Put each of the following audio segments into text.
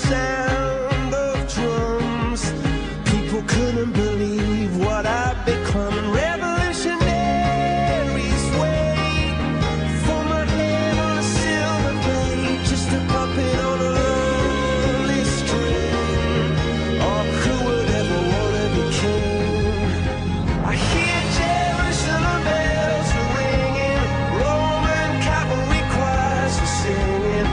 sound of drums. People couldn't believe what I'd become. Revolutionaries wait for my head on a silver plate, just a puppet on a lonely string. Oh, who would ever wanna be king? I hear Jerusalem bells are ringing, Roman cavalry choirs are singing.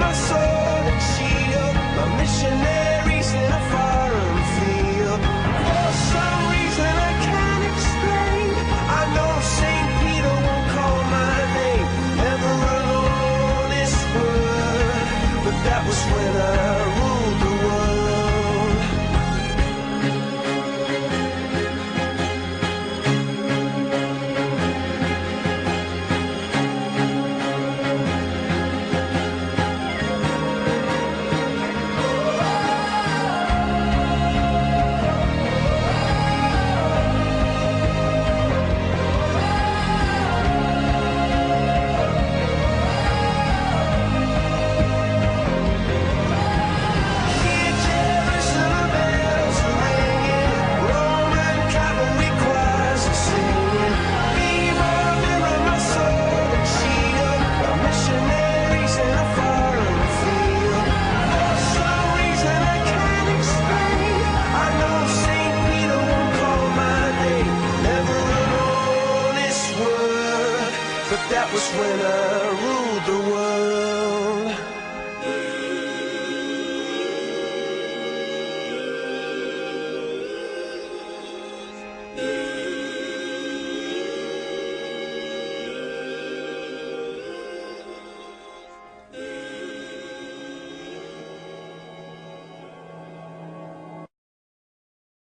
My sword and shield, my missionaries in a foreign field. For some reason I can't explain, I know St. Peter won't call my name ever alone this word, but that was when I ruled the world. That was when I ruled the world.